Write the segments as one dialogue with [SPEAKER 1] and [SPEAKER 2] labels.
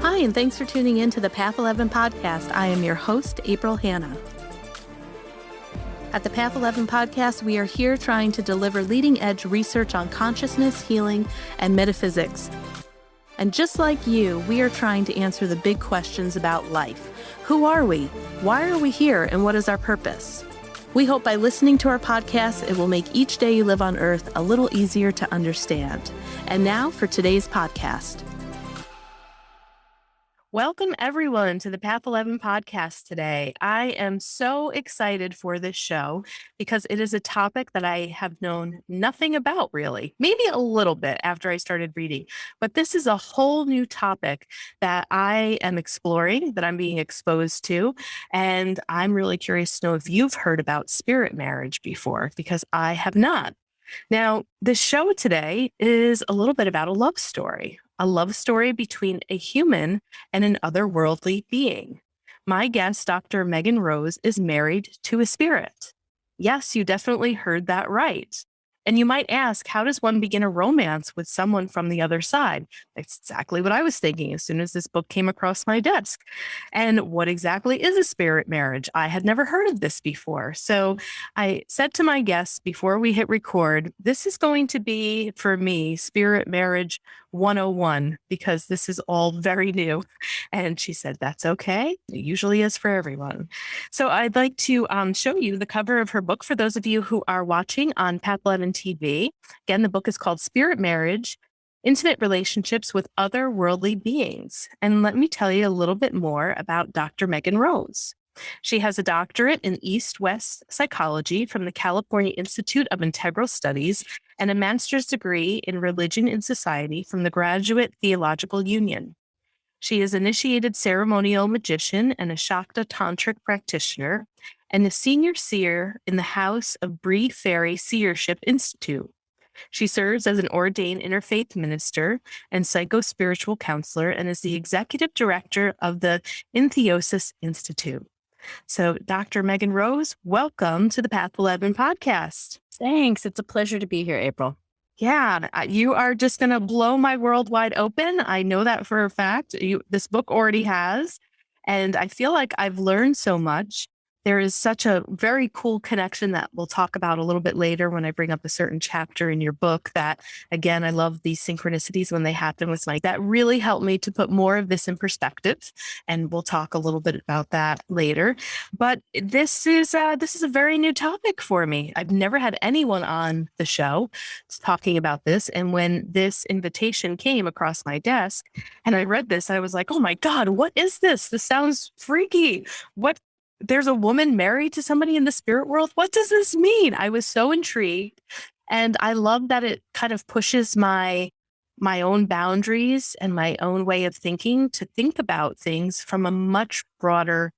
[SPEAKER 1] Hi, and thanks for tuning in to the Path 11 podcast. I am your host, April Hanna. At the Path 11 podcast, we are here trying to deliver leading-edge research on consciousness, healing, and metaphysics. And just like you, we are trying to answer the big questions about life. Who are we? Why are we here? And what is our purpose? We hope by listening to our podcast, it will make each day you live on Earth a little easier to understand. And now for today's podcast. Welcome, everyone, to the Path 11 podcast today. I am so excited for this show because it is a topic that I have known nothing about, really. Maybe a little bit after I started reading, but this is a whole new topic that I am exploring, that I'm being exposed to, and I'm really curious to know if you've heard about spirit marriage before, because I have not. Now, the show today is a little bit about a love story between a human and an otherworldly being. My guest, Dr. Megan Rose, is married to a spirit. Yes, you definitely heard that right. And you might ask, how does one begin a romance with someone from the other side? That's exactly what I was thinking as soon as this book came across my desk. And what exactly is a spirit marriage? I had never heard of this before. So I said to my guests before we hit record, this is going to be, for me, Spirit Marriage 101, because this is all very new. And she said, that's okay. It usually is for everyone. So I'd like to show you the cover of her book for those of you who are watching on Path 11 TV. Again, the book is called Spirit Marriage, Intimate Relationships with Otherworldly Beings. And let me tell you a little bit more about Dr. Megan Rose. She has a doctorate in East-West psychology from the California Institute of Integral Studies and a master's degree in religion and society from the Graduate Theological Union. She is initiated ceremonial magician and a Shakta Tantric practitioner and a senior seer in the House of Brigh, Faery, Seership Institute. She serves as an ordained interfaith minister and psycho-spiritual counselor and is the executive director of the Entheosis Institute. So, Dr. Megan Rose, welcome to the Path 11 podcast.
[SPEAKER 2] Thanks. It's a pleasure to be here, April.
[SPEAKER 1] Yeah, you are just going to blow my world wide open. I know that for a fact. This book already has, and I feel like I've learned so much. There is such a very cool connection that we'll talk about a little bit later when I bring up a certain chapter in your book that, again, I love these synchronicities when they happen with Mike. That really helped me to put more of this in perspective, and we'll talk a little bit about that later. But this is a very new topic for me. I've never had anyone on the show talking about this, and when this invitation came across my desk and I read this, I was like, oh my God, what is this? This sounds freaky. There's a woman married to somebody in the spirit world. What does this mean? I was so intrigued. And I love that it kind of pushes my own boundaries and my own way of thinking to think about things from a much broader,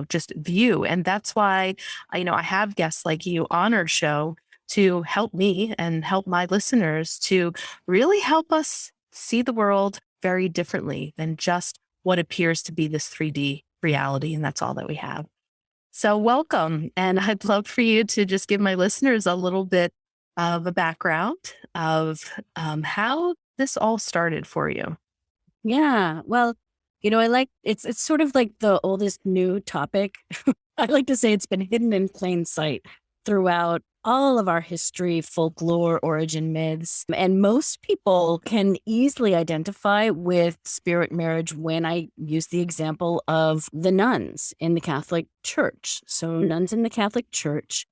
[SPEAKER 1] just view. And that's why, I have guests like you on our show to help me and help my listeners to really help us see the world very differently than just what appears to be this 3D reality. And that's all that we have. So welcome. And I'd love for you to just give my listeners a little bit of a background of how this all started for you.
[SPEAKER 2] Yeah. Well, it's sort of like the oldest new topic. I like to say it's been hidden in plain sight throughout all of our history, folklore, origin myths. And most people can easily identify with spirit marriage when I use the example of the nuns in the Catholic Church. So nuns in the Catholic Church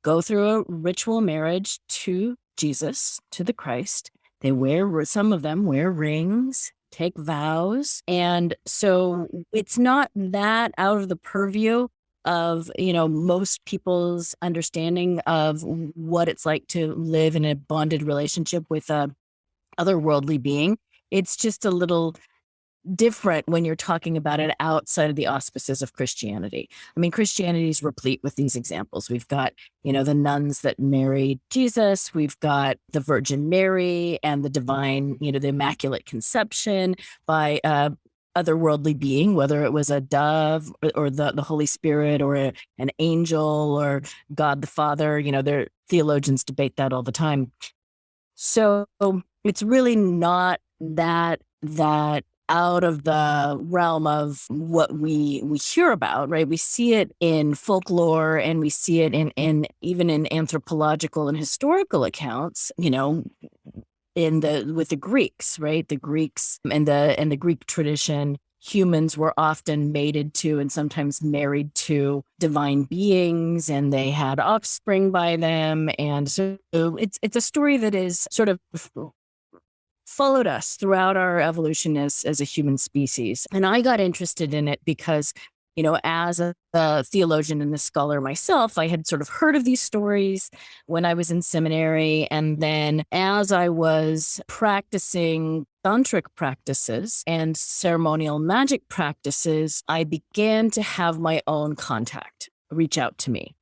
[SPEAKER 2] go through a ritual marriage to Jesus, to the Christ. Some of them wear rings, take vows. And so it's not that out of the purview of, most people's understanding of what it's like to live in a bonded relationship with a otherworldly being. It's just a little different when you're talking about it outside of the auspices of Christianity. I mean, Christianity is replete with these examples. We've got, the nuns that married Jesus. We've got the Virgin Mary and the divine, the Immaculate Conception by otherworldly being, whether it was a dove or the Holy Spirit or an angel or God the Father. Their theologians debate that all the time. So it's really not that out of the realm of what we hear about, right? We see it in folklore, and we see it in even in anthropological and historical accounts, with the Greeks, right? The Greeks and the Greek tradition, humans were often mated to and sometimes married to divine beings, and they had offspring by them. And so it's a story that is sort of followed us throughout our evolution as a human species. And I got interested in it because, as a theologian and a scholar myself, I had sort of heard of these stories when I was in seminary. And then as I was practicing tantric practices and ceremonial magic practices, I began to have my own contact reach out to me.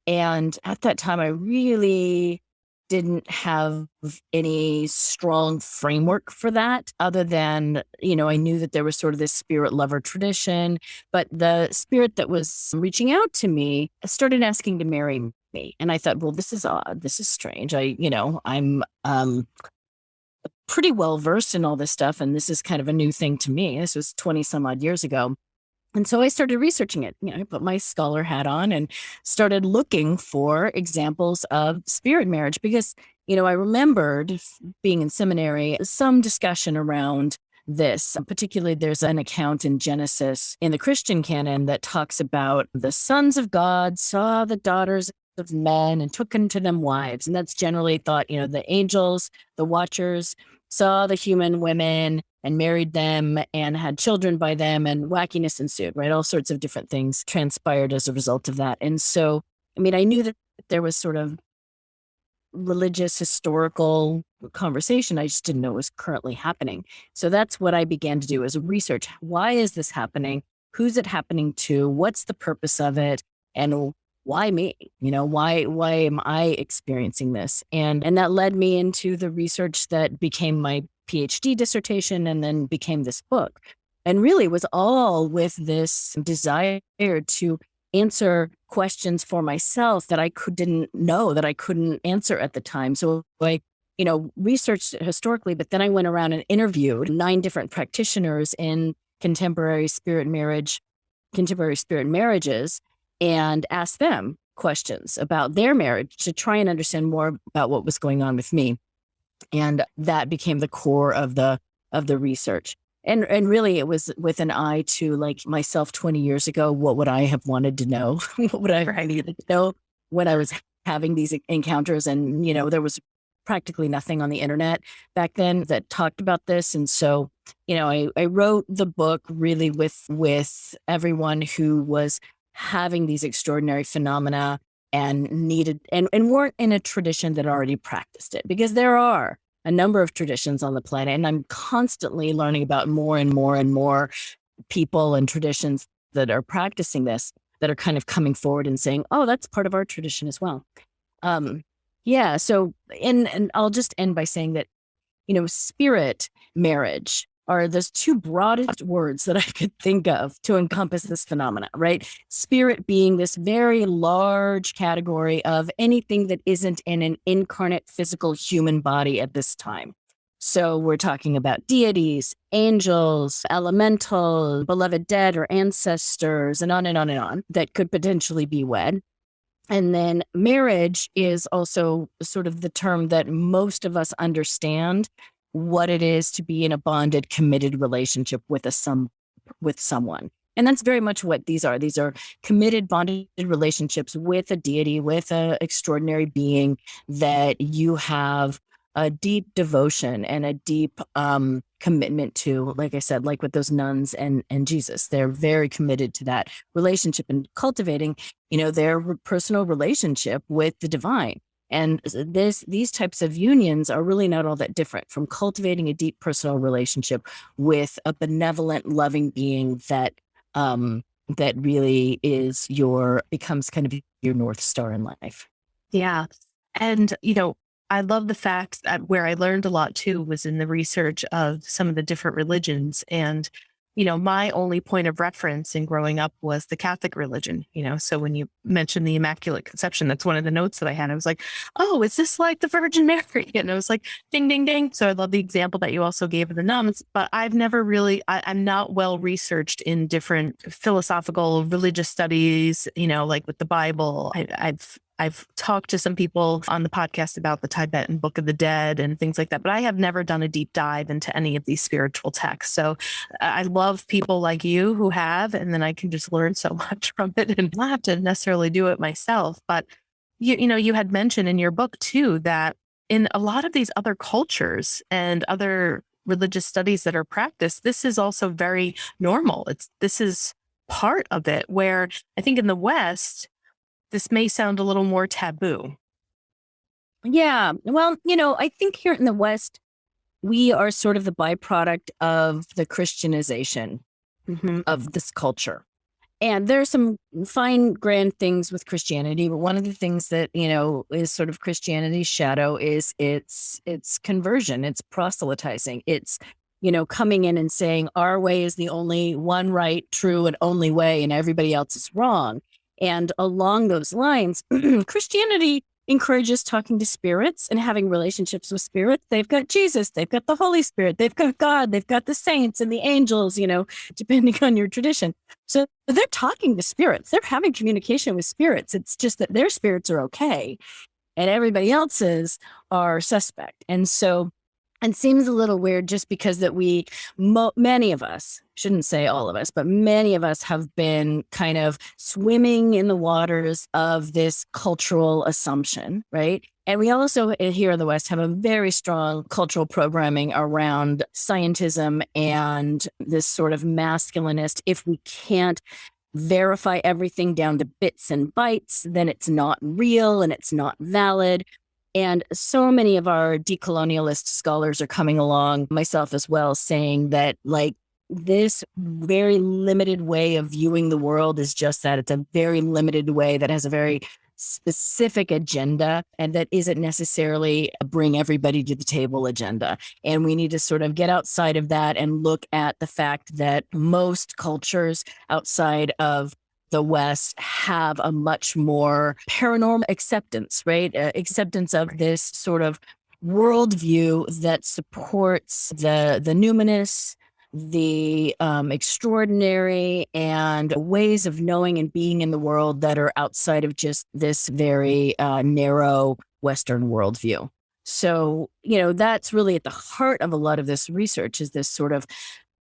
[SPEAKER 2] And at that time, I really didn't have any strong framework for that other than, I knew that there was sort of this spirit lover tradition, but the spirit that was reaching out to me started asking to marry me. And I thought, well, this is odd. This is strange. I'm pretty well versed in all this stuff, and this is kind of a new thing to me. This was 20 some odd years ago. And so I started researching it. I put my scholar hat on and started looking for examples of spirit marriage because, I remembered being in seminary, some discussion around this. Particularly, there's an account in Genesis in the Christian canon that talks about the sons of God saw the daughters of men and took unto them wives. And that's generally thought, the angels, the watchers, saw the human women and married them and had children by them, and wackiness ensued, right? All sorts of different things transpired as a result of that. And so, I knew that there was sort of religious, historical conversation. I just didn't know it was currently happening. So that's what I began to do is research. Why is this happening? Who's it happening to? What's the purpose of it? And why me? Why am I experiencing this? And that led me into the research that became my Ph.D. dissertation and then became this book. And really was all with this desire to answer questions for myself that I didn't know, that I couldn't answer at the time. So I, researched it historically, but then I went around and interviewed 9 different practitioners in contemporary spirit marriages, and asked them questions about their marriage to try and understand more about what was going on with me. And that became the core of the research. And really it was with an eye to like myself 20 years ago, what would I have wanted to know? What would I have needed to know when I was having these encounters? And, there was practically nothing on the internet back then that talked about this. And so, I wrote the book really with everyone who was having these extraordinary phenomena and needed and weren't in a tradition that already practiced it, because there are a number of traditions on the planet, and I'm constantly learning about more and more and more people and traditions that are practicing this, that are kind of coming forward and saying, oh, that's part of our tradition as well. So and I'll just end by saying that, spirit marriage are those 2 broadest words that I could think of to encompass this phenomena, right? Spirit being this very large category of anything that isn't in an incarnate physical human body at this time. So we're talking about deities, angels, elementals, beloved dead or ancestors, and on and on and on, that could potentially be wed. And then marriage is also sort of the term that most of us understand what it is to be in a bonded, committed relationship with someone. And that's very much what these are. These are committed, bonded relationships with a deity, with an extraordinary being that you have a deep devotion and a deep commitment to. Like I said, like with those nuns and Jesus, they're very committed to that relationship and cultivating, their personal relationship with the divine. And these types of unions are really not all that different from cultivating a deep personal relationship with a benevolent, loving being that really becomes kind of your North Star in life.
[SPEAKER 1] Yeah. And, I love the fact that where I learned a lot too was in the research of some of the different religions. And, my only point of reference in growing up was the Catholic religion, so when you mentioned the Immaculate Conception, that's one of the notes that I had. I was like, oh, is this like the Virgin Mary? And it was like, ding, ding, ding. So I love the example that you also gave of the nuns, but I've never really, I'm not well researched in different philosophical religious studies, like with the Bible. I've talked to some people on the podcast about the Tibetan Book of the Dead and things like that, but I have never done a deep dive into any of these spiritual texts. So I love people like you who have, and then I can just learn so much from it and not have to necessarily do it myself. But you had mentioned in your book too, that in a lot of these other cultures and other religious studies that are practiced, this is also very normal. This is part of it, where I think in the West, this may sound a little more taboo.
[SPEAKER 2] Yeah. Well, I think here in the West, we are sort of the byproduct of the Christianization of this culture. And there's some fine, grand things with Christianity, but one of the things that, is sort of Christianity's shadow is its conversion, it's proselytizing, it's, coming in and saying our way is the only one right, true, and only way, and everybody else is wrong. And along those lines, Christianity encourages talking to spirits and having relationships with spirits. They've got Jesus, they've got the Holy Spirit, they've got God, they've got the saints and the angels, depending on your tradition. So they're talking to spirits. They're having communication with spirits. It's just that their spirits are okay and everybody else's are suspect. And so it seems a little weird just because that many of us, shouldn't say all of us, but many of us have been kind of swimming in the waters of this cultural assumption, right? And we also here in the West have a very strong cultural programming around scientism and this sort of masculinist. If we can't verify everything down to bits and bytes, then it's not real and it's not valid. And so many of our decolonialist scholars are coming along, myself as well, saying that like this very limited way of viewing the world is just that. It's a very limited way that has a very specific agenda and that isn't necessarily a bring everybody to the table agenda. And we need to sort of get outside of that and look at the fact that most cultures outside of the West have a much more paranormal acceptance, right? Acceptance of this sort of worldview that supports the numinous, the extraordinary, and ways of knowing and being in the world that are outside of just this very narrow Western worldview. So, that's really at the heart of a lot of this research, is this sort of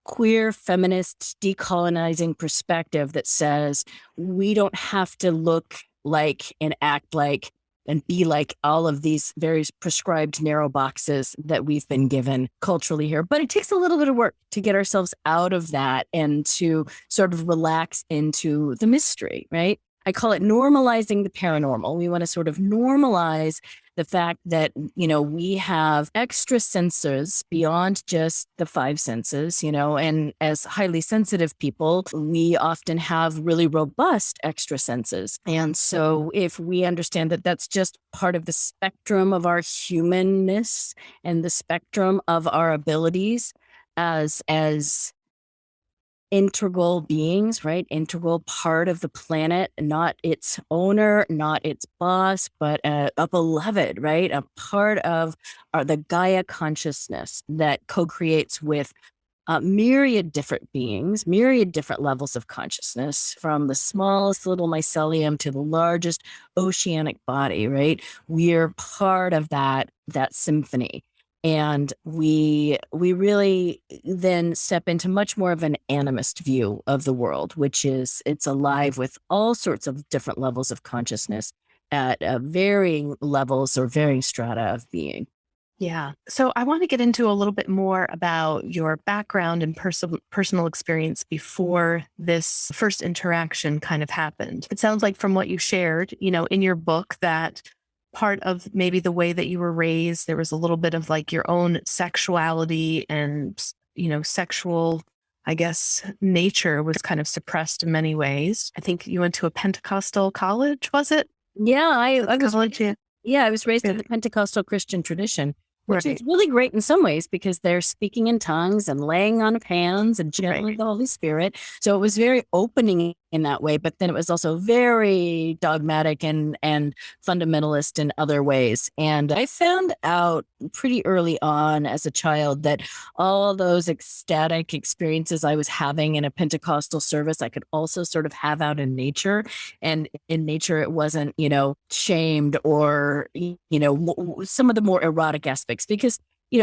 [SPEAKER 2] queer, feminist, decolonizing perspective that says we don't have to look like and act like and be like all of these very prescribed narrow boxes that we've been given culturally here. But it takes a little bit of work to get ourselves out of that and to sort of relax into the mystery, right? I call it normalizing the paranormal. We want to sort of normalize the fact that, we have extra senses beyond just the five senses, and as highly sensitive people, we often have really robust extra senses. And so if we understand that that's just part of the spectrum of our humanness and the spectrum of our abilities as integral beings, right? Integral part of the planet, not its owner, not its boss, but a beloved, right? A part of the Gaia consciousness that co-creates with myriad different beings, myriad different levels of consciousness, from the smallest little mycelium to the largest oceanic body, right? We're part of that symphony. And we really then step into much more of an animist view of the world, which is it's alive with all sorts of different levels of consciousness at varying levels or varying strata of being.
[SPEAKER 1] Yeah. So I want to get into a little bit more about your background and personal experience before this first interaction kind of happened. It sounds like from what you shared, in your book, that part of maybe the way that you were raised, there was a little bit of like your own sexuality and, sexual, I guess, nature was kind of suppressed in many ways. I think you went to a Pentecostal college, was it?
[SPEAKER 2] Yeah, I was
[SPEAKER 1] college, yeah.
[SPEAKER 2] Yeah, I was raised in the Pentecostal Christian tradition. which is really great in some ways because they're speaking in tongues and laying on of hands and channeling the Holy Spirit. So it was very opening in that way, but then it was also very dogmatic and fundamentalist in other ways. And I found out pretty early on as a child that all those ecstatic experiences I was having in a Pentecostal service, I could also sort of have out in nature. And in nature, it wasn't, shamed or, some of the more erotic aspects because,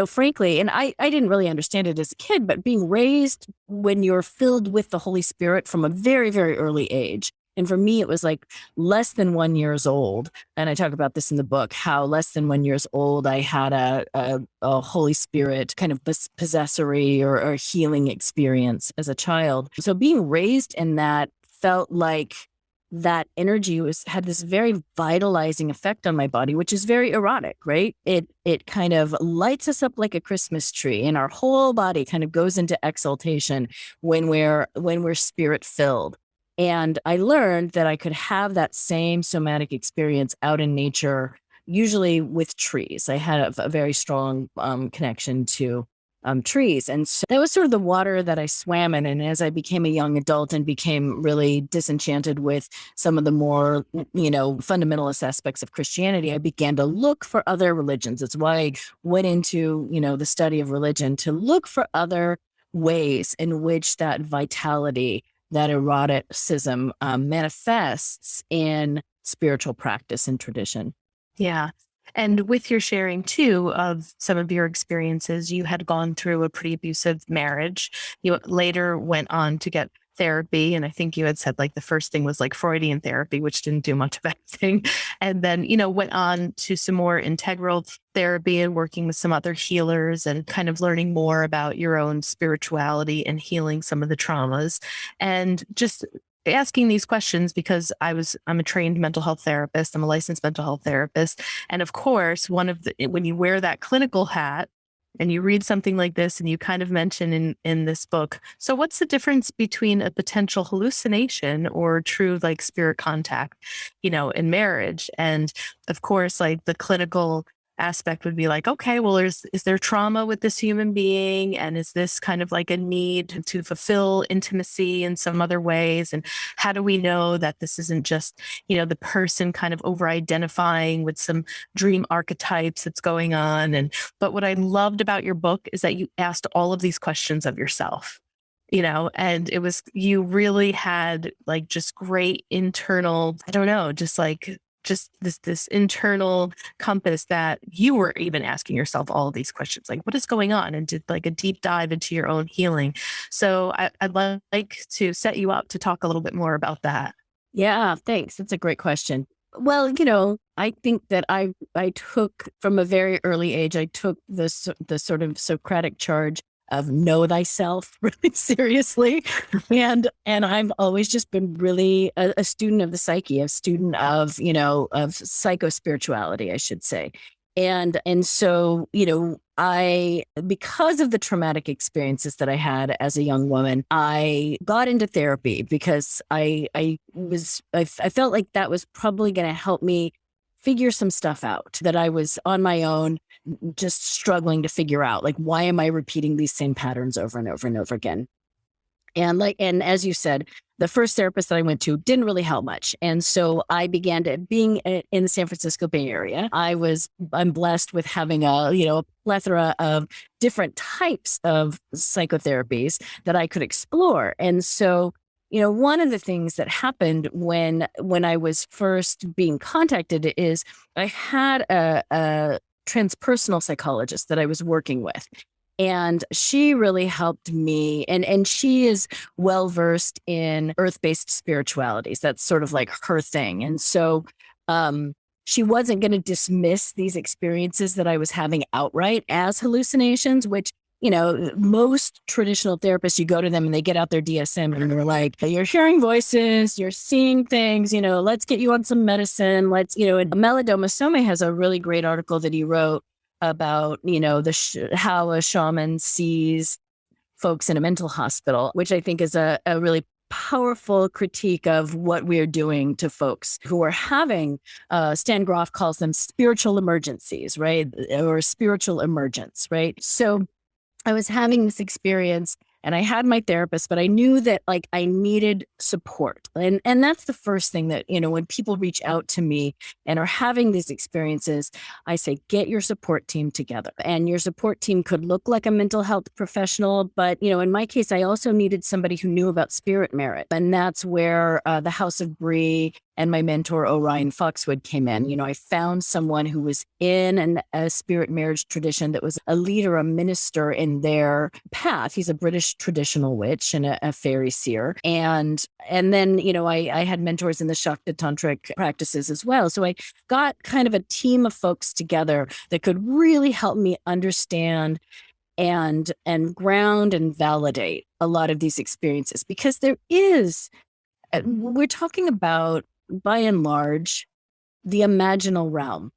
[SPEAKER 2] frankly, and I didn't really understand it as a kid, but being raised when you're filled with the Holy Spirit from a very, very early age. And for me, it was like less than 1 year old. And I talk about this in the book, how less than 1 year old, I had a Holy Spirit kind of possessory or healing experience as a child. So being raised in that felt like that energy had this very vitalizing effect on my body, which is very erotic, right? It kind of lights us up like a Christmas tree, and our whole body kind of goes into exaltation when we're spirit filled. And I learned that I could have that same somatic experience out in nature, usually with trees. I had a very strong connection to trees. And so that was sort of the water that I swam in. And as I became a young adult and became really disenchanted with some of the more, fundamentalist aspects of Christianity, I began to look for other religions. It's why I went into, the study of religion to look for other ways in which that vitality, that eroticism manifests in spiritual practice and tradition.
[SPEAKER 1] Yeah. And with your sharing too of some of your experiences, you had gone through a pretty abusive marriage. You later went on to get therapy. And I think you had said like the first thing was like Freudian therapy, which didn't do much of anything. And then, went on to some more integral therapy and working with some other healers and kind of learning more about your own spirituality and healing some of the traumas. And just asking these questions because I'm a trained mental health therapist. I'm a licensed mental health therapist. And of course, when you wear that clinical hat and you read something like this and you kind of mention in this book, so what's the difference between a potential hallucination or true like spirit contact, in marriage? And of course, like the clinical aspect would be like, okay, well, is there trauma with this human being? And is this kind of like a need to fulfill intimacy in some other ways? And how do we know that this isn't just, the person kind of over-identifying with some dream archetypes that's going on? But what I loved about your book is that you asked all of these questions of yourself. And you really had like just great internal, I don't know, just this internal compass that you were even asking yourself all of these questions, like what is going on, and did like a deep dive into your own healing. So I'd like to set you up to talk a little bit more about that.
[SPEAKER 2] Yeah, thanks. That's a great question. Well, I think that I took from a very early age, I took the sort of Socratic charge of know thyself really seriously. And I've always just been really a student of the psyche, a student of, of psychospirituality, I should say. And so, because of the traumatic experiences that I had as a young woman, I got into therapy because I felt like that was probably going to help me figure some stuff out that I was on my own, just struggling to figure out, like, why am I repeating these same patterns over and over and over again? And as you said, the first therapist that I went to didn't really help much. And so I began being in the San Francisco Bay Area. I'm blessed with having a plethora of different types of psychotherapies that I could explore. And so, one of the things that happened when I was first being contacted is I had a transpersonal psychologist that I was working with. And she really helped me. And she is well-versed in earth-based spiritualities. That's sort of like her thing. And so she wasn't going to dismiss these experiences that I was having outright as hallucinations, which, most traditional therapists, you go to them and they get out their DSM and they're like, you're hearing voices, you're seeing things, let's get you on some medicine. And Melodoma Some has a really great article that he wrote about, how a shaman sees folks in a mental hospital, which I think is a really powerful critique of what we're doing to folks who are having, Stan Groff calls them spiritual emergencies, right? Or spiritual emergence, right? So I was having this experience and I had my therapist, but I knew that like I needed support. And that's the first thing that, when people reach out to me and are having these experiences, I say, get your support team together. And your support team could look like a mental health professional. But, in my case, I also needed somebody who knew about spirit merit. And that's where the House of Brigh and my mentor, Orion Foxwood, came in. I found someone who was in a spirit marriage tradition that was a leader, a minister in their path. He's a British traditional witch and a Faery seer. And then, I had mentors in the Shakta Tantric practices as well. So I got kind of a team of folks together that could really help me understand and ground and validate a lot of these experiences, because we're talking about, by and large, the imaginal realm,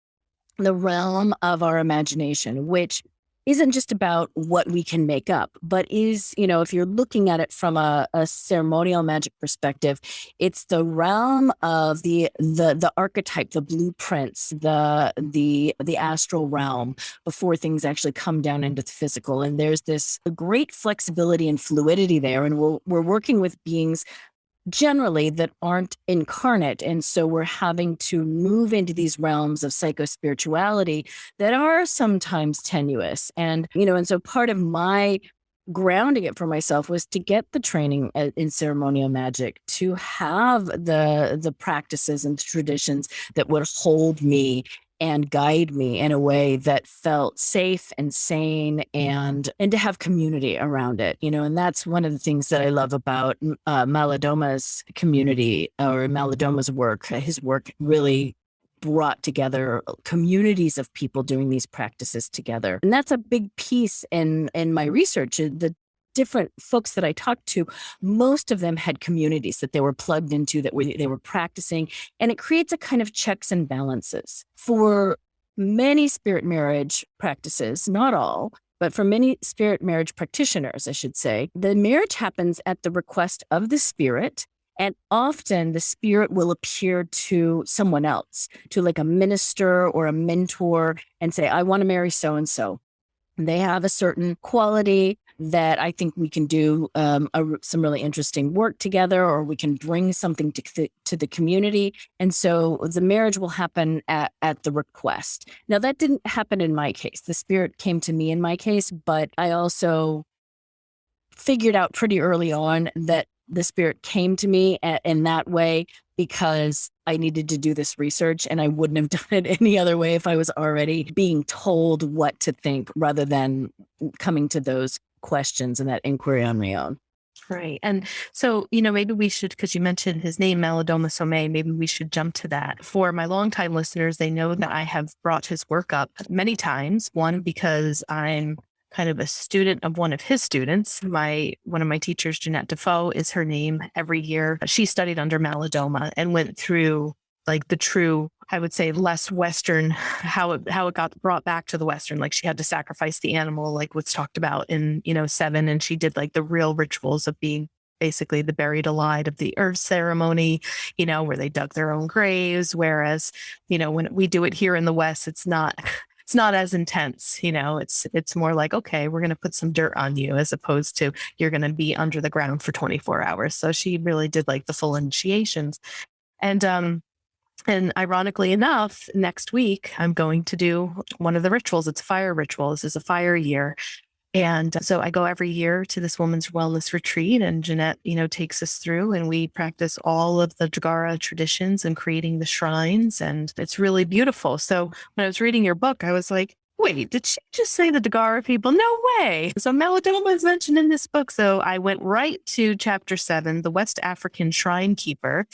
[SPEAKER 2] the realm of our imagination, which isn't just about what we can make up, but is, if you're looking at it from a ceremonial magic perspective, it's the realm of the archetype, the blueprints, the astral realm before things actually come down into the physical. And there's this great flexibility and fluidity there. And we're working with beings generally that aren't incarnate. And so we're having to move into these realms of psychospirituality that are sometimes tenuous. And so part of my grounding it for myself was to get the training in ceremonial magic, to have the practices and traditions that would hold me and guide me in a way that felt safe and sane, and to have community around it, and that's one of the things that I love about Malidóma's community, or Malidóma's work. His work really brought together communities of people doing these practices together. And that's a big piece in my research. The different folks that I talked to, most of them had communities that they were plugged into, that they were practicing, and it creates a kind of checks and balances. For many spirit marriage practices, not all, but for many spirit marriage practitioners, I should say, the marriage happens at the request of the spirit, and often the spirit will appear to someone else, to like a minister or a mentor, and say, I want to marry so-and-so. They have a certain quality that I think we can do some really interesting work together, or we can bring something to the community. And so the marriage will happen at the request. Now, that didn't happen in my case. The spirit came to me in my case, but I also figured out pretty early on that the spirit came to me in that way because I needed to do this research, and I wouldn't have done it any other way if I was already being told what to think, rather than coming to those questions and that inquiry on my own.
[SPEAKER 1] Right. And so, maybe we should, because you mentioned his name, Malidoma Somé, maybe we should jump to that. For my longtime listeners, they know that I have brought his work up many times. One, because I'm kind of a student of one of his students. One of my teachers, Jeanette Defoe, is her name. Every year she studied under Malidoma and went through like the true, I would say, less Western, how it got brought back to the Western. Like she had to sacrifice the animal, like what's talked about in, 7. And she did like the real rituals of being basically the buried alive of the earth ceremony, where they dug their own graves. Whereas, when we do it here in the West, it's not as intense, it's more like, okay, we're going to put some dirt on you, as opposed to you're going to be under the ground for 24 hours. So she really did like the full initiations. And ironically enough, next week, I'm going to do one of the rituals. It's a fire ritual. This is a fire year. And so I go every year to this woman's wellness retreat, and Jeanette, takes us through, and we practice all of the Dagara traditions and creating the shrines. And it's really beautiful. So when I was reading your book, I was like, wait, did she just say the Dagara people? No way. So Malidoma is mentioned in this book. So I went right to chapter 7, the West African Shrine Keeper,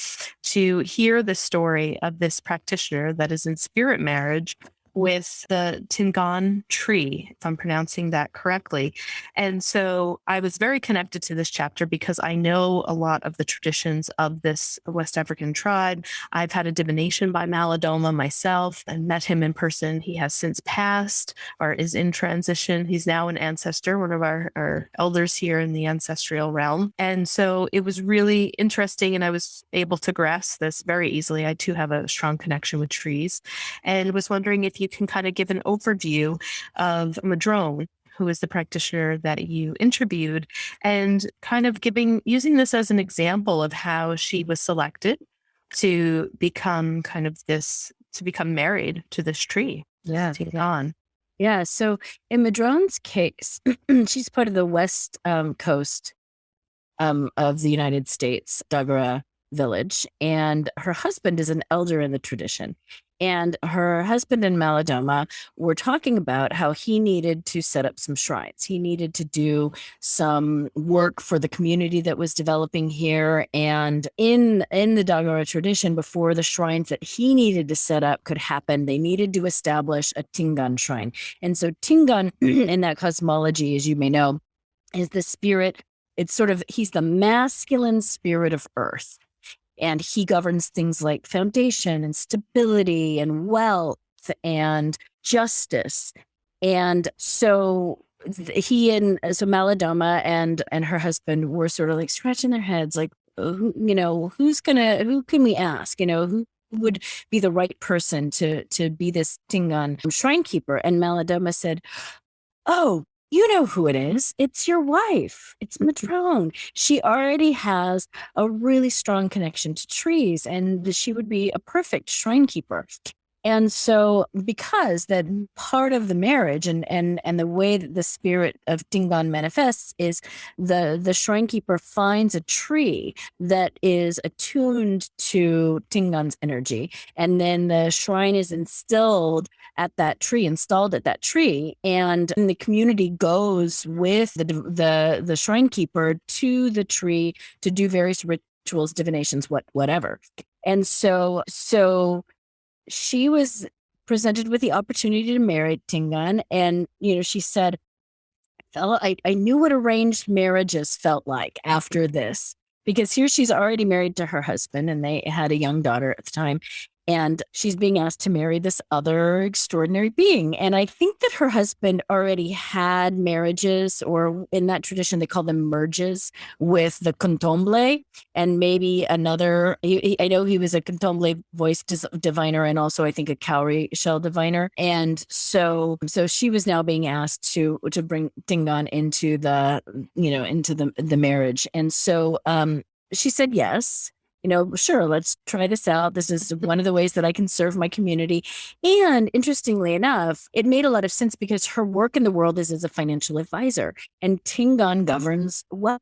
[SPEAKER 1] to hear the story of this practitioner that is in spirit marriage with the Tingan tree, if I'm pronouncing that correctly. And so I was very connected to this chapter because I know a lot of the traditions of this West African tribe. I've had a divination by Malidoma myself and met him in person. He has since passed or is in transition. He's now an ancestor, one of our elders here in the ancestral realm. And so it was really interesting, and I was able to grasp this very easily. I too have a strong connection with trees, and was wondering if you can kind of give an overview of Madrone, who is the practitioner that you interviewed, and kind of using this as an example of how she was selected to become married to this tree.
[SPEAKER 2] Yeah.
[SPEAKER 1] Tingan.
[SPEAKER 2] Yeah. So in Madrone's case, she's part of the West Coast of the United States, Dagara village, and her husband is an elder in the tradition. And her husband and Malidoma were talking about how he needed to set up some shrines. He needed to do some work for the community that was developing here. And in the Dagara tradition, before the shrines that he needed to set up could happen, they needed to establish a Tingan shrine. And so Tingan, in that cosmology, as you may know, is the spirit. He's the masculine spirit of earth. And he governs things like foundation and stability and wealth and justice. And so Malidoma and her husband were sort of like scratching their heads, like, who can we ask? Who would be the right person to be this Tingan shrine keeper? And Malidoma said, "Oh, you know who it is. It's your wife. It's Madrone. She already has a really strong connection to trees, and she would be a perfect shrine keeper." And so, because that part of the marriage and the way that the spirit of Tingan manifests is the shrine keeper finds a tree that is attuned to Tingan's energy, and then the shrine is installed at that tree, and the community goes with the shrine keeper to the tree to do various rituals, divinations, whatever. And so she was presented with the opportunity to marry Tingan, and she said, I knew what arranged marriages felt like after this, because here she's already married to her husband, and they had a young daughter at the time. And she's being asked to marry this other extraordinary being. And I think that her husband already had marriages, or in that tradition, they call them merges, with the Contomble and maybe another. I know he was a Contomble voice diviner, and also I think a cowrie shell diviner. And so she was now being asked to bring Tingan into the marriage. And so she said yes. Sure, let's try this out. This is one of the ways that I can serve my community. And interestingly enough, it made a lot of sense because her work in the world is as a financial advisor, and Tingan governs wealth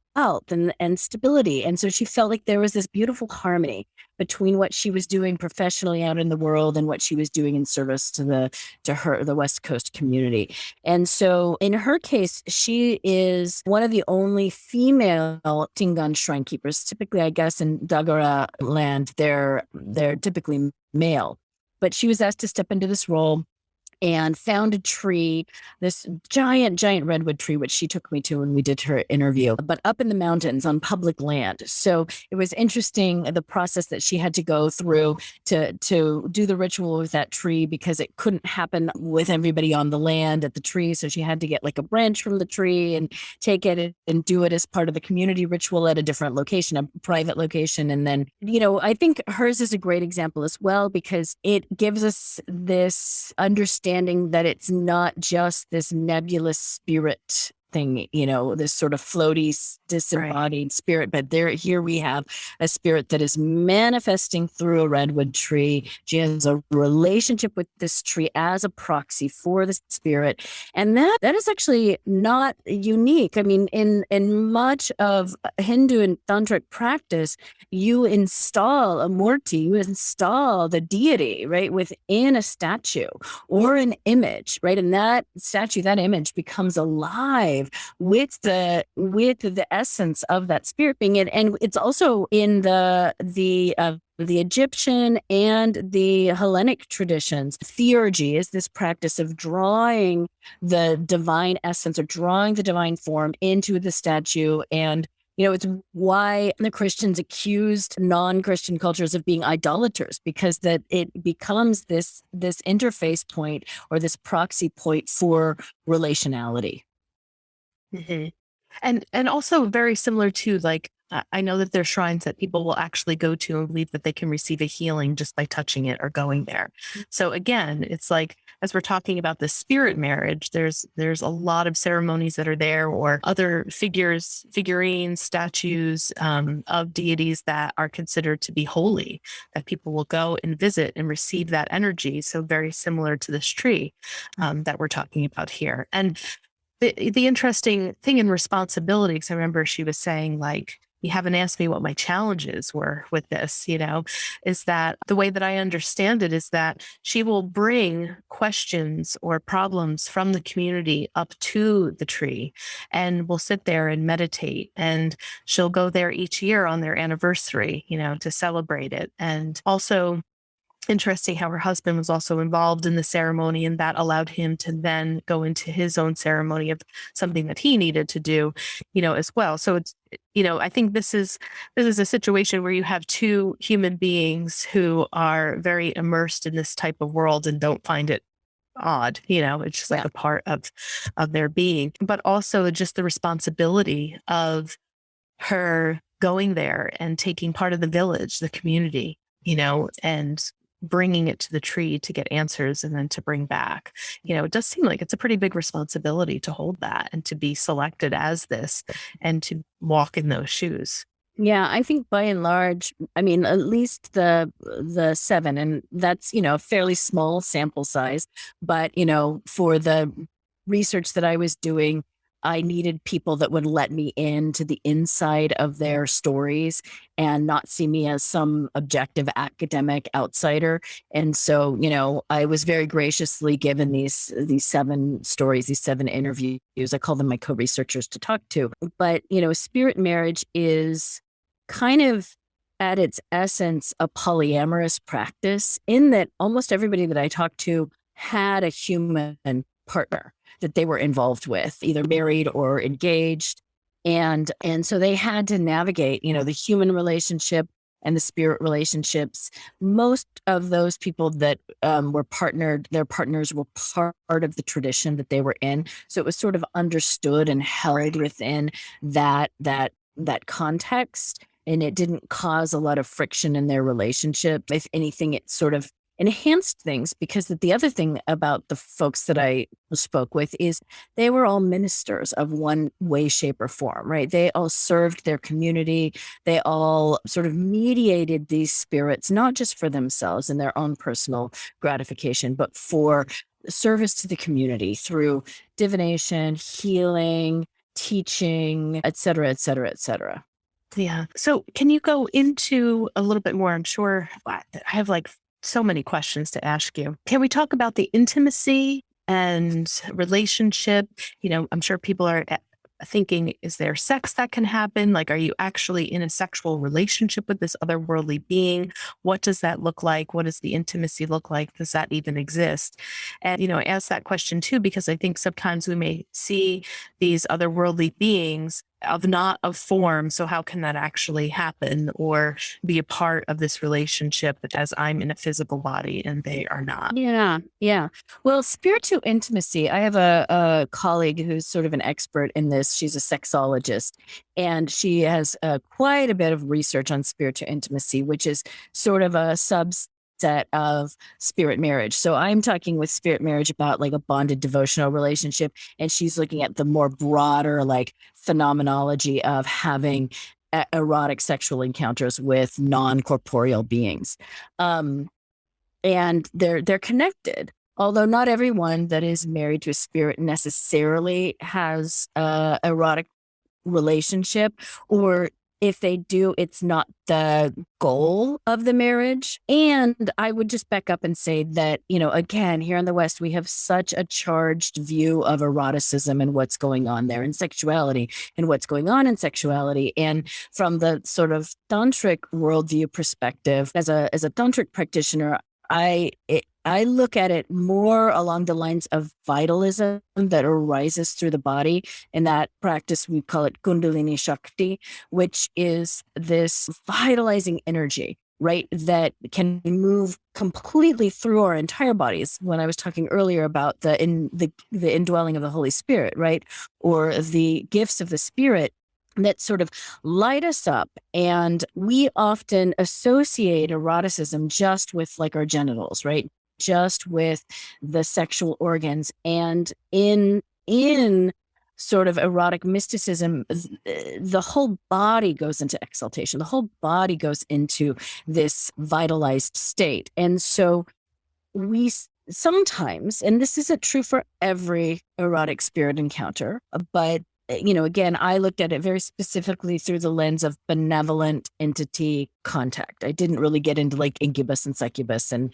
[SPEAKER 2] and stability. And so she felt like there was this beautiful harmony between what she was doing professionally out in the world and what she was doing in service to the West Coast community. And so in her case, she is one of the only female Tingan shrine keepers. Typically, I guess in Dagara land, they're typically male. But she was asked to step into this role and found a tree, this giant redwood tree, which she took me to when we did her interview, but up in the mountains on public land. So it was interesting, the process that she had to go through to do the ritual with that tree, because it couldn't happen with everybody on the land at the tree. So she had to get like a branch from the tree and take it and do it as part of the community ritual at a different location, a private location. And then, I think hers is a great example as well, because it gives us this understanding that it's not just this nebulous spirit thing, this sort of floaty, disembodied spirit, but here we have a spirit that is manifesting through a redwood tree. She has a relationship with this tree as a proxy for the spirit, and that is actually not unique. I mean, in much of Hindu and tantric practice, you install a murti, you install the deity, right, within a statue or an image, right, and that statue, that image becomes alive with the essence of that spirit being in. And it's also in the the Egyptian and the Hellenic traditions. Theurgy is this practice of drawing the divine essence or drawing the divine form into the statue. And it's why the Christians accused non-Christian cultures of being idolaters, because that it becomes this interface point or this proxy point for relationality.
[SPEAKER 1] Mm-hmm. And also very similar to, like, I know that there's shrines that people will actually go to and believe that they can receive a healing just by touching it or going there. So again, it's like, as we're talking about the spirit marriage, there's a lot of ceremonies that are there, or other figurines, statues of deities that are considered to be holy, that people will go and visit and receive that energy. So very similar to this tree that we're talking about here. And the interesting thing in responsibility, because I remember she was saying, like, you haven't asked me what my challenges were with this, is that the way that I understand it is that she will bring questions or problems from the community up to the tree, and we'll sit there and meditate, and she'll go there each year on their anniversary, to celebrate it. And also, interesting how her husband was also involved in the ceremony, and that allowed him to then go into his own ceremony of something that he needed to do, as well. So it's, I think this is a situation where you have two human beings who are very immersed in this type of world and don't find it odd, it's just like a part of their being, but also just the responsibility of her going there and taking part of the village, the community, and bringing it to the tree to get answers and then to bring back. It does seem like it's a pretty big responsibility to hold that and to be selected as this and to walk in those shoes.
[SPEAKER 2] Yeah, I think by and large, at least the 7, and that's, a fairly small sample size, but, for the research that I was doing, I needed people that would let me into the inside of their stories and not see me as some objective academic outsider. And so, I was very graciously given these 7 stories, these 7 interviews. I call them my co-researchers to talk to. But, spirit marriage is kind of, at its essence, a polyamorous practice, in that almost everybody that I talked to had a human partner that they were involved with, either married or engaged. And so they had to navigate, the human relationship and the spirit relationships. Most of those people that were partnered, their partners were part of the tradition that they were in. So it was sort of understood and held within that context. And it didn't cause a lot of friction in their relationship. If anything, it sort of enhanced things, because the other thing about the folks that I spoke with is they were all ministers of one way, shape, or form, right? They all served their community. They all sort of mediated these spirits, not just for themselves and their own personal gratification, but for service to the community through divination, healing, teaching, et cetera, et cetera, et cetera.
[SPEAKER 1] Yeah. So can you go into a little bit more? I'm sure I have so many questions to ask you. Can we talk about the intimacy and relationship? I'm sure people are thinking, is there sex that can happen? Like, are you actually in a sexual relationship with this otherworldly being? What does that look like? What does the intimacy look like? Does that even exist? And, I ask that question too, because I think sometimes we may see these otherworldly beings not of form. So how can that actually happen or be a part of this relationship as I'm in a physical body and they are not?
[SPEAKER 2] Yeah. Well, spiritual intimacy, I have a colleague who's sort of an expert in this. She's a sexologist, and she has quite a bit of research on spiritual intimacy, which is sort of a subset of spirit marriage. So I'm talking with spirit marriage about like a bonded devotional relationship, and she's looking at the more broader phenomenology of having erotic sexual encounters with non-corporeal beings. And they're connected. Although not everyone that is married to a spirit necessarily has a erotic relationship, or if they do, it's not the goal of the marriage. And I would just back up and say that, again, here in the West, we have such a charged view of eroticism and what's going on there, and sexuality and what's going on in sexuality. And from the sort of tantric worldview perspective, as a tantric practitioner, I look at it more along the lines of vitalism that arises through the body. In that practice, we call it Kundalini Shakti, which is this vitalizing energy, right, that can move completely through our entire bodies. When I was talking earlier about the indwelling of the Holy Spirit, right, or the gifts of the Spirit, that sort of light us up. And we often associate eroticism just with like our genitals, right? Just with the sexual organs. And in sort of erotic mysticism, the whole body goes into exaltation. The whole body goes into this vitalized state. And so we sometimes, and this isn't true for every erotic spirit encounter, but again, I looked at it very specifically through the lens of benevolent entity contact. I didn't really get into like incubus and succubus and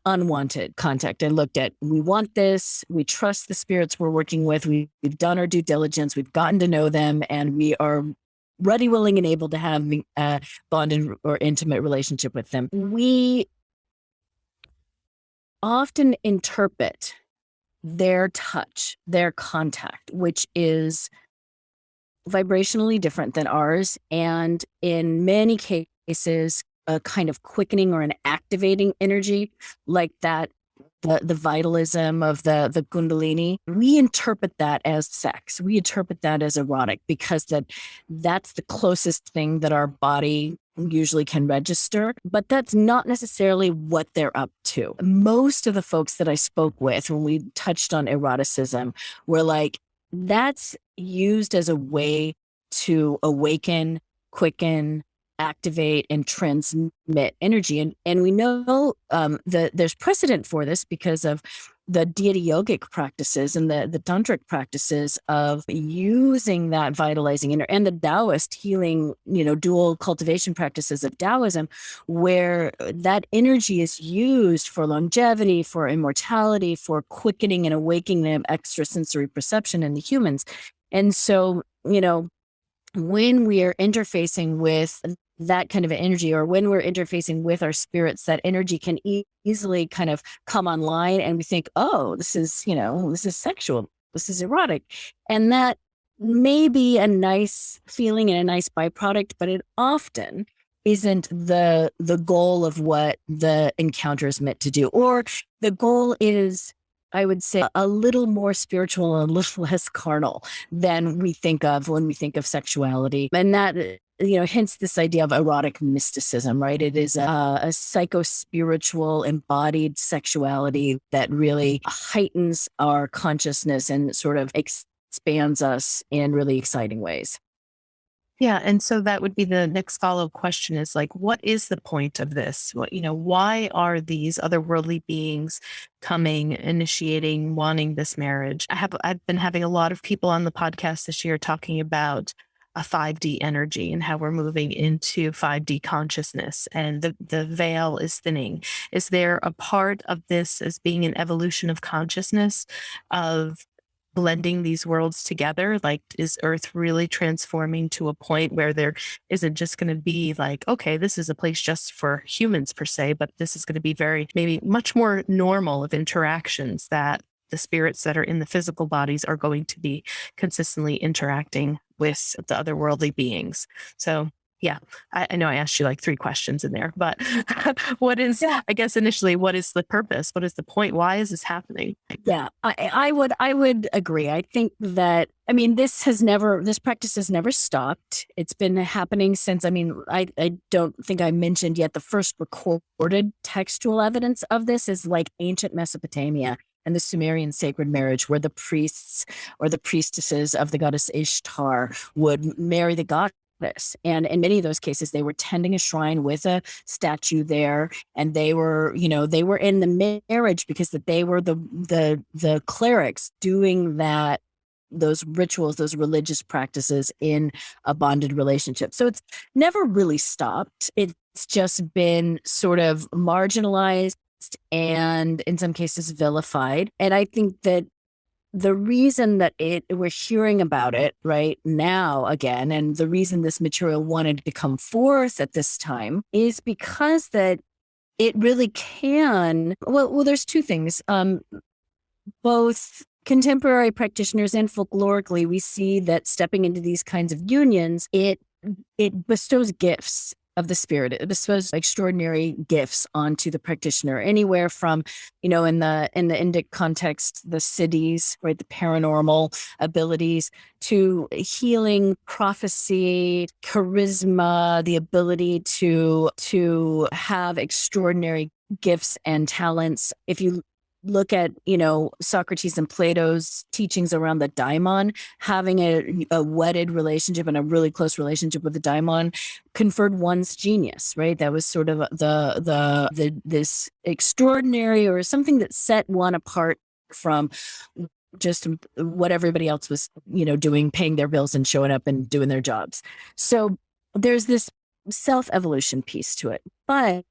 [SPEAKER 2] unwanted contact. I looked at, we want this, we trust the spirits we're working with, we've done our due diligence, we've gotten to know them, and we are ready, willing, and able to have a bonded or intimate relationship with them. We often interpret their touch, their contact, which is vibrationally different than ours, and in many cases, a kind of quickening or an activating energy like that, the vitalism of the Kundalini. We interpret that as sex. We interpret that as erotic because that's the closest thing that our body usually can register, but that's not necessarily what they're up to. Most of the folks that I spoke with when we touched on eroticism were like, that's used as a way to awaken, quicken, activate, and transmit energy. And we know that there's precedent for this because of the deity yogic practices and the tantric practices of using that vitalizing energy, and the Taoist healing, dual cultivation practices of Taoism, where that energy is used for longevity, for immortality, for quickening and awakening of extrasensory perception in the humans. And so, when we are interfacing with that kind of energy, or when we're interfacing with our spirits, that energy can easily kind of come online, and we think, oh, this is sexual, this is erotic. And that may be a nice feeling and a nice byproduct, but it often isn't the goal of what the encounter is meant to do. Or the goal is, I would say, a little more spiritual and a little less carnal than we think of when we think of sexuality. And that, hence this idea of erotic mysticism, right? It is a psycho-spiritual embodied sexuality that really heightens our consciousness and sort of expands us in really exciting ways.
[SPEAKER 1] Yeah. And so that would be the next follow-up question is like, what is the point of this? Why are these otherworldly beings coming, initiating, wanting this marriage? I've been having a lot of people on the podcast this year talking about a 5D energy and how we're moving into 5D consciousness, and the veil is thinning. Is there a part of this as being an evolution of consciousness, of blending these worlds together? Like, is Earth really transforming to a point where there isn't just going to be like, okay, this is a place just for humans per se, but this is going to be maybe much more normal of interactions, that the spirits that are in the physical bodies are going to be consistently interacting with the otherworldly beings. So yeah, I know I asked you like 3 questions in there, but I guess initially, what is the purpose? What is the point? Why is this happening?
[SPEAKER 2] Yeah, I would agree. I think that, this practice has never stopped. It's been happening since, I don't think I mentioned yet, the first recorded textual evidence of this is like ancient Mesopotamia and the Sumerian sacred marriage, where the priests or the priestesses of the goddess Ishtar would marry the goddess. And in many of those cases, they were tending a shrine with a statue there, and they were in the marriage because they were the clerics doing that those rituals, those religious practices in a bonded relationship. So it's never really stopped. It's just been sort of marginalized and in some cases vilified. And I think that the reason that we're hearing about it right now again, and the reason this material wanted to come forth at this time is because that it really can, well, there's two things. Both contemporary practitioners and folklorically, we see that stepping into these kinds of unions, it bestows gifts of the spirit. It bestows extraordinary gifts onto the practitioner, anywhere from, in the Indic context, the siddhis, right, the paranormal abilities, to healing, prophecy, charisma, the ability to have extraordinary gifts and talents. If you look at, Socrates and Plato's teachings around the daimon, having a wedded relationship and a really close relationship with the daimon conferred one's genius, right? That was sort of this extraordinary, or something that set one apart from just what everybody else was, doing, paying their bills and showing up and doing their jobs. So there's this self-evolution piece to it. But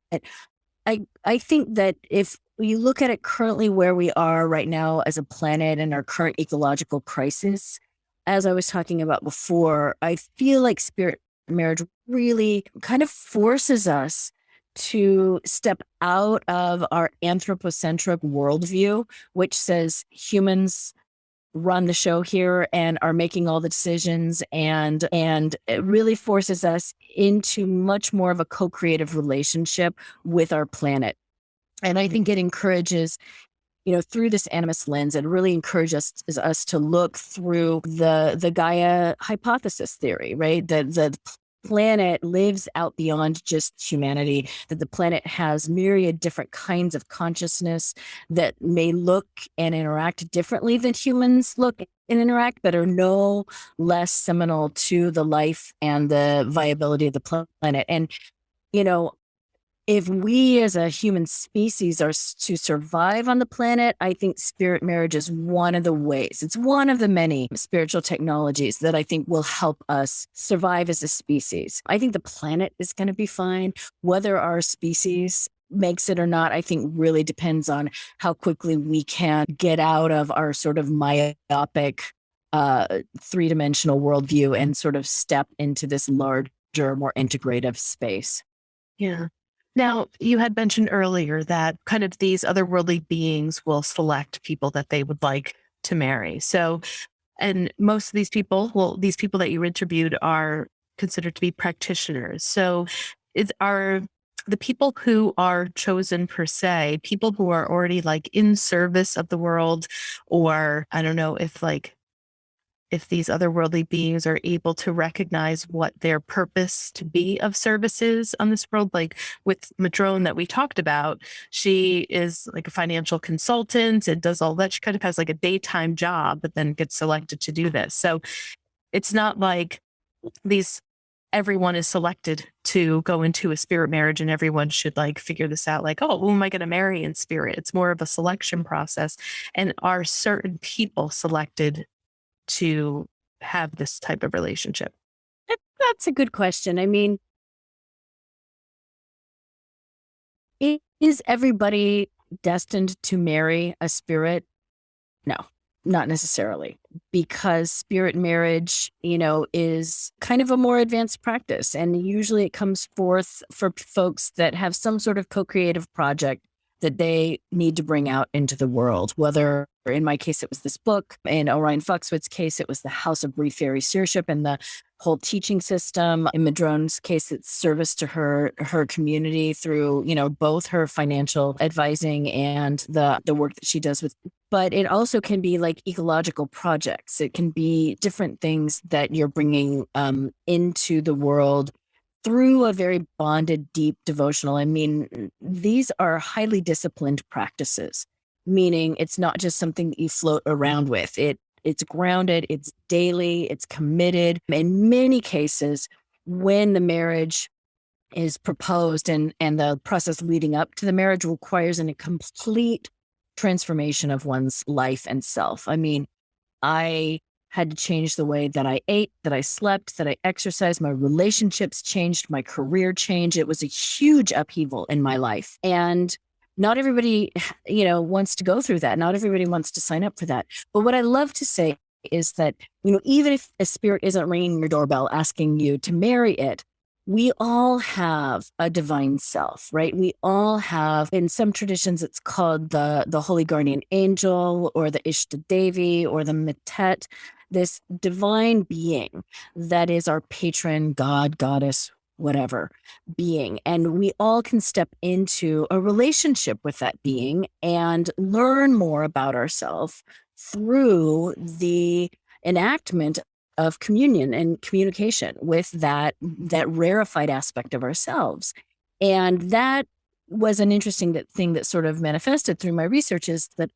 [SPEAKER 2] I think that if you look at it currently where we are right now as a planet and our current ecological crisis, as I was talking about before, I feel like spirit marriage really kind of forces us to step out of our anthropocentric worldview, which says humans run the show here and are making all the decisions, and it really forces us into much more of a co-creative relationship with our planet. And I think it encourages, through this animist lens, it really encourages us to look through the Gaia hypothesis theory, right? That the planet lives out beyond just humanity, that the planet has myriad different kinds of consciousness that may look and interact differently than humans look and interact, but are no less seminal to the life and the viability of the planet. And, if we as a human species are to survive on the planet, I think spirit marriage is one of the ways. It's one of the many spiritual technologies that I think will help us survive as a species. I think the planet is going to be fine. Whether our species makes it or not, I think really depends on how quickly we can get out of our sort of myopic three-dimensional worldview and sort of step into this larger, more integrative space.
[SPEAKER 1] Yeah. Now, you had mentioned earlier that kind of these otherworldly beings will select people that they would like to marry. So, and most of these people, these people that you interviewed are considered to be practitioners. So are the people who are chosen per se, people who are already like in service of the world, or I don't know if these otherworldly beings are able to recognize what their purpose to be of services on this world. Like with Madrone that we talked about, she is like a financial consultant and does all that. She kind of has like a daytime job, but then gets selected to do this. So it's not like everyone is selected to go into a spirit marriage and everyone should like figure this out. Like, oh, who am I going to marry in spirit? It's more of a selection process. And are certain people selected to have this type of relationship?
[SPEAKER 2] That's a good question. I mean, is everybody destined to marry a spirit? No, not necessarily, because spirit marriage, is kind of a more advanced practice. And usually it comes forth for folks that have some sort of co-creative project that they need to bring out into the world. Whether, in my case, it was this book. In Orion Foxwood's case, it was the House of Brigh Faery Seership and the whole teaching system. In Madrone's case, it's service to her community through, both her financial advising and the work that she does with. But it also can be like ecological projects. It can be different things that you're bringing into the world through a very bonded, deep devotional. I mean, these are highly disciplined practices, meaning it's not just something that you float around with. It's grounded, it's daily, it's committed. In many cases, when the marriage is proposed and the process leading up to the marriage requires a complete transformation of one's life and self. I mean, I had to change the way that I ate, that I slept, that I exercised. My relationships changed, my career changed. It was a huge upheaval in my life. And not everybody, wants to go through that. Not everybody wants to sign up for that. But what I love to say is that, even if a spirit isn't ringing your doorbell asking you to marry it, we all have a divine self, right? We all have, in some traditions, it's called the Holy Guardian Angel or the Ishta Devi or the Metet, this divine being that is our patron, God, goddess, whatever being. And we all can step into a relationship with that being and learn more about ourselves through the enactment of communion and communication with that rarefied aspect of ourselves. And that was an interesting thing that sort of manifested through my research, is that,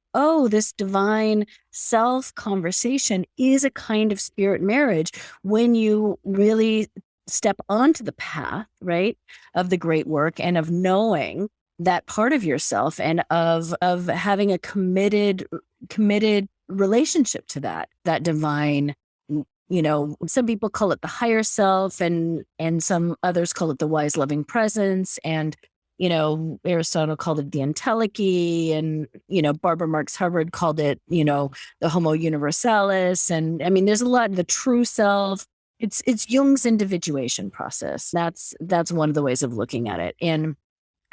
[SPEAKER 2] this divine self conversation is a kind of spirit marriage when you really step onto the path, right, of the great work and of knowing that part of yourself and of having a committed relationship to that divine. Some people call it the higher self, and some others call it the wise, loving presence. And, Aristotle called it the entelechy, and, Barbara Marx Hubbard called it, the homo universalis. And I mean, there's a lot, the true self. It's Jung's individuation process. That's one of the ways of looking at it. And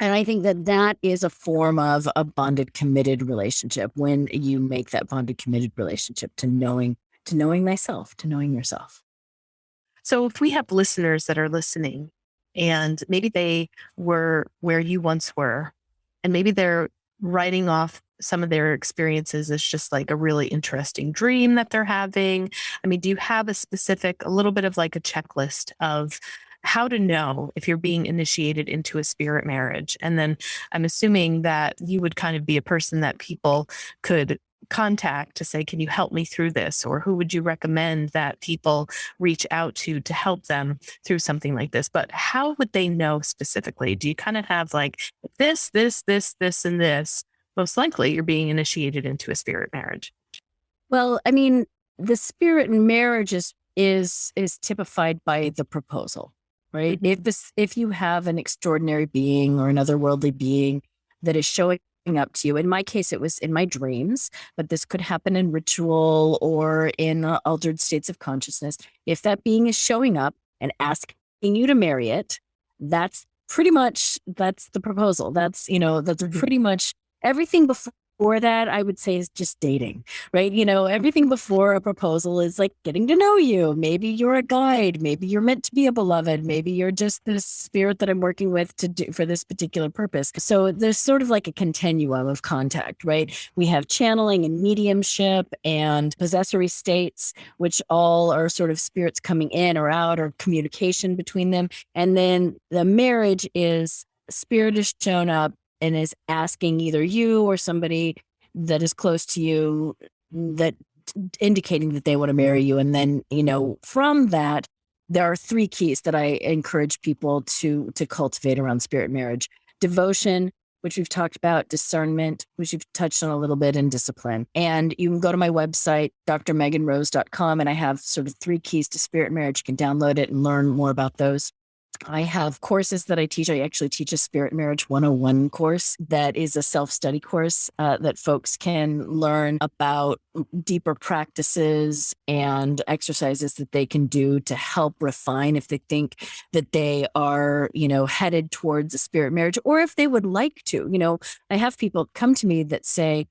[SPEAKER 2] I think that is a form of a bonded, committed relationship, when you make that bonded, committed relationship to knowing thyself, to knowing yourself.
[SPEAKER 1] So if we have listeners that are listening and maybe they were where you once were, and maybe they're writing off some of their experiences as just like a really interesting dream that they're having. I mean, do you have a little bit of like a checklist of how to know if you're being initiated into a spirit marriage? And then I'm assuming that you would kind of be a person that people could contact to say, can you help me through this? Or who would you recommend that people reach out to help them through something like this? But how would they know specifically? Do you kind of have like this, and this? Most likely you're being initiated into a spirit marriage.
[SPEAKER 2] Well, I mean, the spirit marriage is typified by the proposal, right?
[SPEAKER 1] Mm-hmm.
[SPEAKER 2] If you have an extraordinary being or an otherworldly being that is showing up to you. In my case, it was in my dreams, but this could happen in ritual or in altered states of consciousness. If that being is showing up and asking you to marry it, that's the proposal. That's pretty much everything before that, I would say, is just dating, right? Everything before a proposal is like getting to know you. Maybe you're a guide. Maybe you're meant to be a beloved. Maybe you're just this spirit that I'm working with to do for this particular purpose. So there's sort of like a continuum of contact, right? We have channeling and mediumship and possessory states, which all are sort of spirits coming in or out, or communication between them. And then the marriage is spirit has shown up and is asking either you or somebody that is close to you, that indicating that they want to marry you. And then, from that, there are 3 keys that I encourage people to cultivate around spirit marriage: devotion, which we've talked about, discernment, which you've touched on a little bit, and discipline. And you can go to my website, drmeganrose.com, and I have sort of 3 keys to spirit marriage. You can download it and learn more about those. I have courses that I teach. I actually teach a Spirit Marriage 101 course that is a self-study course that folks can learn about deeper practices and exercises that they can do to help refine if they think that they are, headed towards a spirit marriage, or if they would like to. I have people come to me that say,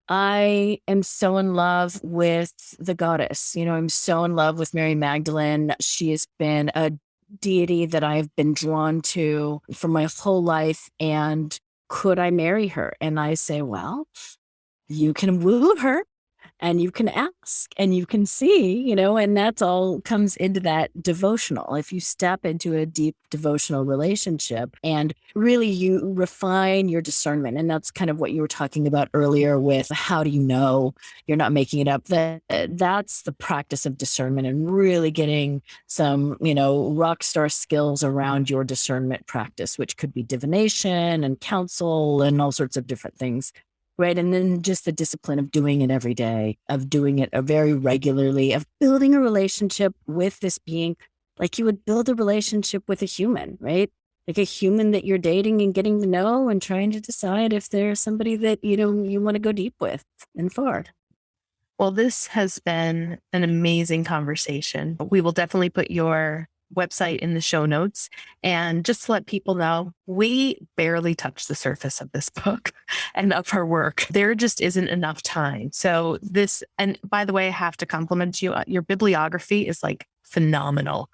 [SPEAKER 2] I am so in love with the goddess. I'm so in love with Mary Magdalene. She has been a deity that I've been drawn to for my whole life. And could I marry her? And I say, well, you can woo her and you can ask and you can see, and that's all comes into that devotional. If you step into a deep devotional relationship and really you refine your discernment, and that's kind of what you were talking about earlier with how do you know you're not making it up, that's the practice of discernment and really getting some, rock star skills around your discernment practice, which could be divination and counsel and all sorts of different things. right? And then just the discipline of doing it every day, of doing it very regularly, of building a relationship with this being like you would build a relationship with a human, right? Like a human that you're dating and getting to know and trying to decide if there's somebody that, you want to go deep with and forward.
[SPEAKER 1] Well, this has been an amazing conversation. We will definitely put your website in the show notes. And just to let people know, we barely touched the surface of this book and of her work. There just isn't enough time. So and by the way, I have to compliment you. Your bibliography is like phenomenal.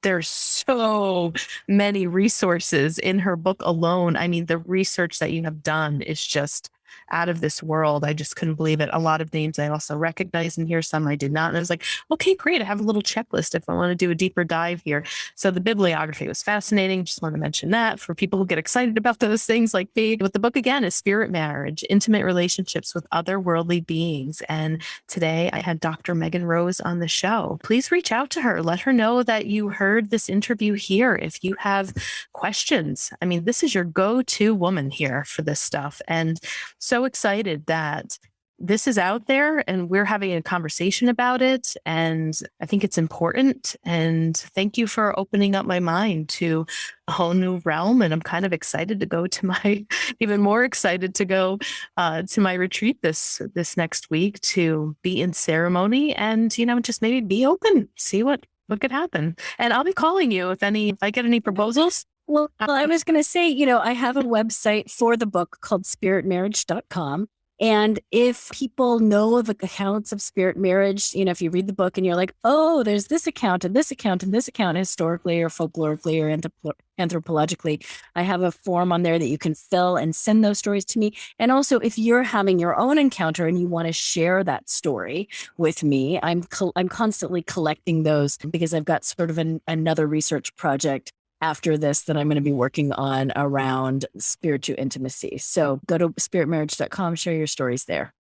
[SPEAKER 1] There's so many resources in her book alone. I mean, the research that you have done is just out of this world. I just couldn't believe it. A lot of names I also recognized in here, some I did not. And I was like, okay, great. I have a little checklist if I want to do a deeper dive here. So the bibliography was fascinating. Just want to mention that for people who get excited about those things like me. But the book again is Spirit Marriage, Intimate Relationships with Otherworldly Beings. And today I had Dr. Megan Rose on the show. Please reach out to her. Let her know that you heard this interview here. If you have questions, I mean, this is your go-to woman here for this stuff. And so excited that this is out there and we're having a conversation about it. And I think it's important. And thank you for opening up my mind to a whole new realm. And I'm kind of excited to go to even more excited to go to my retreat this next week to be in ceremony and, just maybe be open, see what could happen. And I'll be calling you if I get any proposals.
[SPEAKER 2] Well, I was going to say, I have a website for the book called spiritmarriage.com. And if people know of accounts of spirit marriage, if you read the book and you're like, oh, there's this account and this account and this account historically or folklorically or anthropologically, I have a form on there that you can fill and send those stories to me. And also, if you're having your own encounter and you want to share that story with me, I'm constantly collecting those because I've got sort of another research project after this that I'm going to be working on around spiritual intimacy. So go to spiritmarriage.com, share your stories there.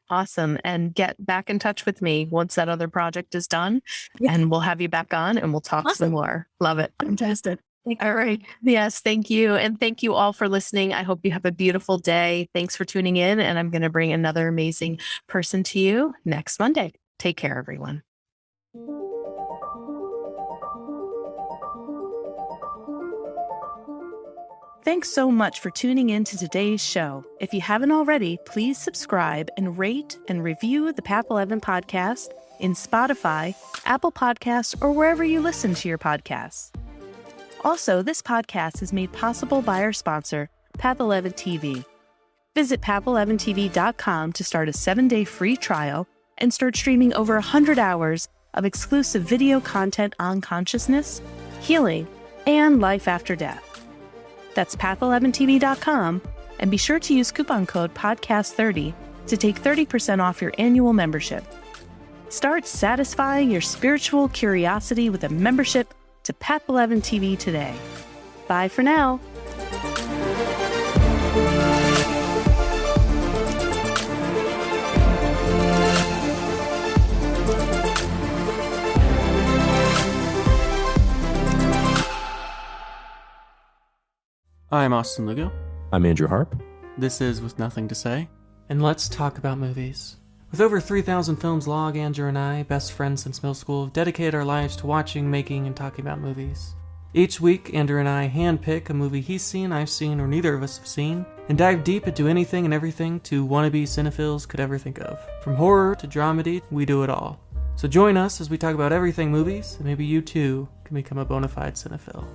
[SPEAKER 1] Awesome. And get back in touch with me once that other project is done. Yeah. And we'll have you back on and we'll talk some more. Love it.
[SPEAKER 2] Fantastic.
[SPEAKER 1] All right. Yes. Thank you. And thank you all for listening. I hope you have a beautiful day. Thanks for tuning in. And I'm going to bring another amazing person to you next Monday. Take care, everyone. Thanks so much for tuning in to today's show. If you haven't already, please subscribe and rate and review the Path 11 podcast in Spotify, Apple Podcasts, or wherever you listen to your podcasts. Also, this podcast is made possible by our sponsor, Path 11 TV. Visit path11tv.com to start a 7-day free trial and start streaming over 100 hours of exclusive video content on consciousness, healing, and life after death. That's path11tv.com, and be sure to use coupon code podcast30 to take 30% off your annual membership. Start satisfying your spiritual curiosity with a membership to Path 11 TV today. Bye for now.
[SPEAKER 3] I'm Austin Lugo.
[SPEAKER 4] I'm Andrew Harp.
[SPEAKER 3] This is With Nothing to Say, and let's talk about movies. With over 3,000 films log, Andrew and I, best friends since middle school, have dedicated our lives to watching, making, and talking about movies. Each week, Andrew and I handpick a movie he's seen, I've seen, or neither of us have seen, and dive deep into anything and everything two wannabe cinephiles could ever think of. From horror to dramedy, we do it all. So join us as we talk about everything movies, and maybe you too can become a bona fide cinephile.